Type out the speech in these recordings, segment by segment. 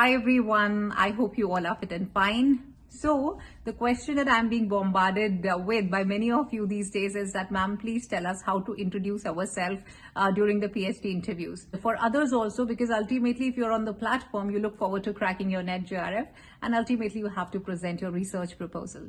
Hi everyone, I hope you all are fit and fine. So, the question that I'm being bombarded with by many of you these days is that, ma'am, please tell us how to introduce ourselves during the PhD interviews. For others also, because ultimately if you're on the platform, you look forward to cracking your NET JRF, and ultimately you have to present your research proposal.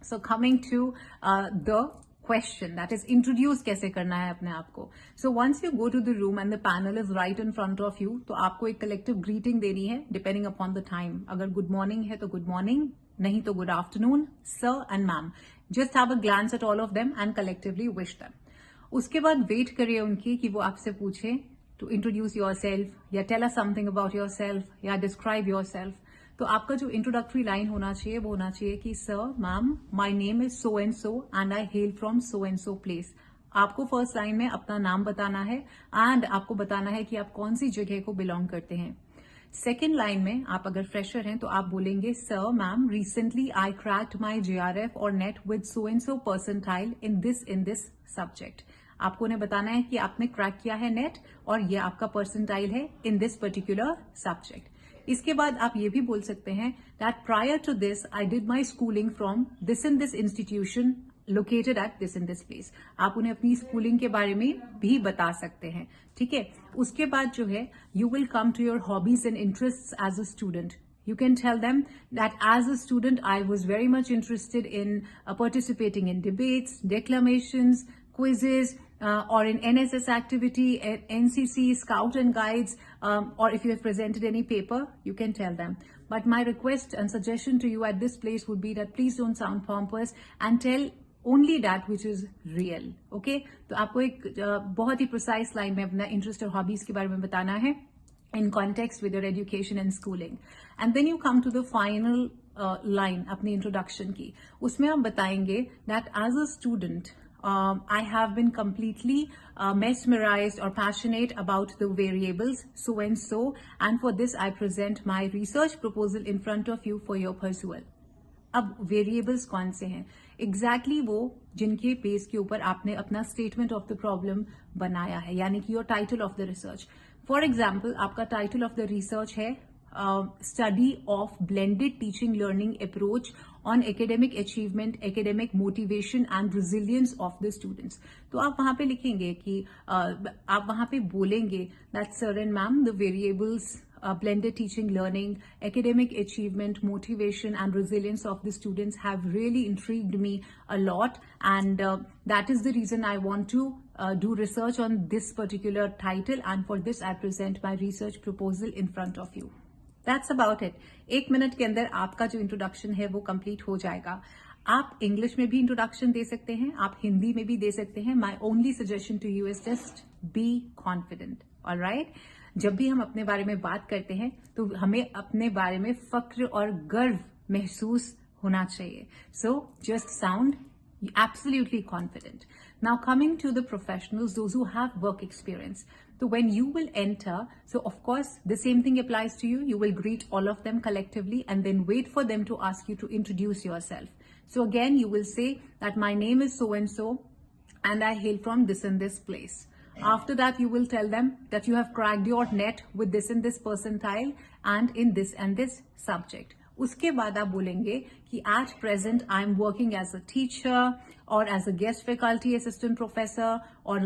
So coming to the question, that is introduce कैसे करना है अपने आप को. So once you go to the room and the panel is right in front of you, तो आपको एक collective greeting देनी है depending upon the time. अगर good morning है तो good morning, नहीं तो good afternoon, sir and ma'am. Just have a glance at all of them and collectively wish them. उसके बाद वेट करिए उनकी कि वो आपसे पूछे to introduce yourself या tell us something about yourself या describe yourself. तो आपका जो इंट्रोडक्टरी लाइन होना चाहिए वो होना चाहिए कि sir ma'am my name is so and I hello from so and so place. आपको फर्स्ट लाइन में अपना नाम बताना है एंड आपको बताना है कि आप कौन सी जगह को बिलोंग करते हैं. सेकेंड लाइन में आप अगर फ्रेशर हैं तो आप बोलेंगे सर मैम रिसेंटली आई क्रैक्ड माई JRF और net with so and so percentile in this subject. आपको उन्हें बताना है कि आपने क्रैक किया है नेट और ये आपका परसेंटाइल है इन दिस पर्टिकुलर सब्जेक्ट. इसके बाद आप ये भी बोल सकते हैं that prior to this I did my schooling from this in this institution located at this in this place. आप उन्हें अपनी स्कूलिंग के बारे में भी बता सकते हैं. ठीक है. उसके बाद जो है you will come to your hobbies and interest as a student. You can tell them that as a student, I was very much interested in participating in debates, declamations, quizzes, or in NSS activity, NCC, Scout and Guides, or if you have presented any paper, you can tell them. But my request and suggestion to you at this place would be that please don't sound pompous and tell only that which is real. Okay? तो आपको एक बहुत ही precise line में अपना interest और hobbies के बारे में बताना है in context with your education and schooling. And then you come to the final line अपनी introduction की. उसमें आप बताएंगे that as a student, I have been completely mesmerized or passionate about the variables so and so, and for this I present my research proposal in front of you for your perusal. अब variables कौन से हैं? Exactly वो जिनके base के ऊपर आपने अपना स्टेटमेंट ऑफ द प्रॉब्लम बनाया है, यानी कि your title of the research. For example आपका टाइटल ऑफ द रिसर्च है study of blended teaching learning approach on academic achievement, academic motivation and resilience of the students. तो आप वहां पे लिखेंगे कि आप वहां पे बोलेंगे that sir and ma'am the variables blended teaching learning, academic achievement, motivation and resilience of the students have really intrigued me a lot, and that is the reason I want to do research on this particular title, and for this I present my research proposal in front of you. That's about it. 1 minute के अंदर आपका जो introduction है वो complete हो जाएगा. आप English में भी इंट्रोडक्शन दे सकते हैं, आप हिंदी में भी दे सकते हैं. My only suggestion to you is just be confident. Alright. जब भी हम अपने बारे में बात करते हैं तो हमें अपने बारे में फक्र और गर्व महसूस होना चाहिए. So just sound absolutely confident. Now coming to the professionals, those who have work experience. So when you will enter, so of course the same thing applies to you. You will greet all of them collectively and then wait for them to ask you to introduce yourself. So again, you will say that my name is so and I hail from this and this place. After that, you will tell them that you have cracked your net with this and this percentile and in this and this subject. उसके बाद आप बोलेंगे कि at present I am working as a teacher or as a guest faculty assistant professor or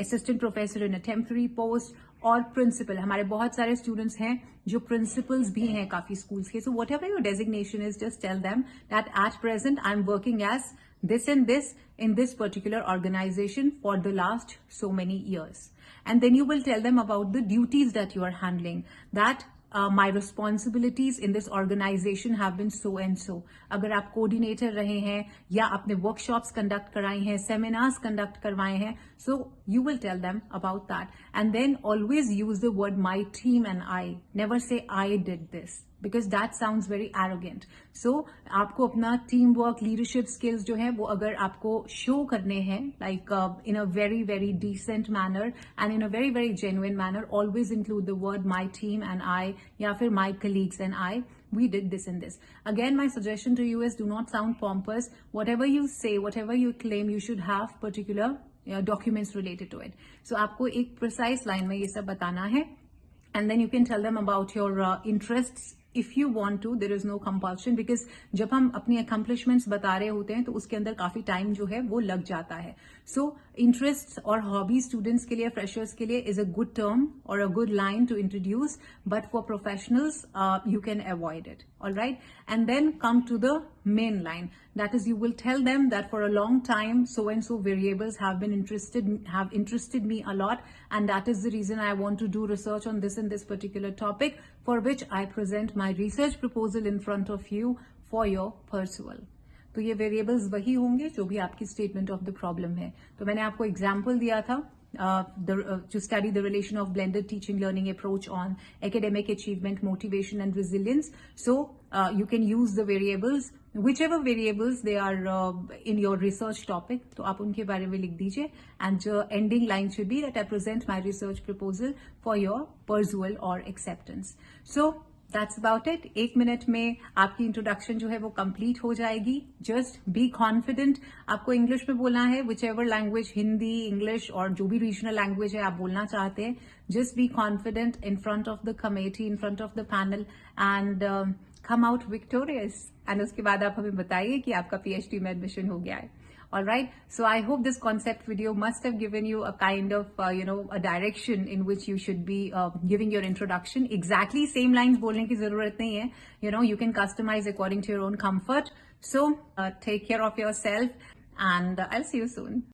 assistant professor in a temporary post और principal. हमारे बहुत सारे students हैं जो principals भी हैं काफी schools के. So whatever your designation is, just tell them that at present I am working as this and this in this particular organization for the last so many years. And then you will tell them about the duties that you are handling, that my responsibilities in this organization have been so and so. अगर आप coordinator रहे हैं या आपने workshops conduct कराए हैं, seminars conduct करवाए हैं, so you will tell them about that. And then always use the word my team and I. Never say I did this, because that sounds very arrogant. So आपको अपना team work, leadership skills जो है वो अगर आपको show करने हैं like in a very very decent manner and in a very very genuine manner, always include the word my team and I या फिर my colleagues and I. We did this and this. Again, my suggestion to you is do not sound pompous. Whatever you say, whatever you claim, you should have particular documents related to it. So आपको एक precise line में ये सब बताना है. and then you can tell them about your interests if you want to. There is no compulsion, because जब हम अपनी accomplishments बता रहे होते हैं तो उसके अंदर काफी time जो है वो लग जाता है. So interests और hobby students के लिए, freshers के लिए is a good term or a good line to introduce, but for professionals you can avoid it. All right, and then come to the main line. That is, you will tell them that for a long time so and so variables have interested me a lot, and that is the reason I want to do research on this and this particular topic, for which I present my research proposal in front of you for your perusal. तो ये variables वही होंगे जो भी आपकी statement of the problem है. तो मैंने आपको एग्जाम्पल दिया था to study the relation of blended teaching learning approach on academic achievement, motivation and resilience. So you can use the variables, whichever variables they are in your research topic. तो आप उनके बारे में लिख दीजिए, and the ending line should be that I present my research proposal for your perusal or acceptance. So that's about it. 1 minute में आपकी introduction जो है वो कंप्लीट हो जाएगी. Just be confident. आपको इंग्लिश में बोलना है, which ever language, Hindi, English और जो भी रीजनल लैंग्वेज है आप बोलना चाहते हैं. Just be confident in front of the committee, in front of the panel, and come out victorious. And उसके बाद आप हमें बताइए कि आपका PhD में एडमिशन हो गया है. All right. So I hope this concept video must have given you a kind of, a direction in which you should be giving your introduction. Exactly same lines बोलने की जरूरत नहीं है. You can customize according to your own comfort. So take care of yourself, and I'll see you soon.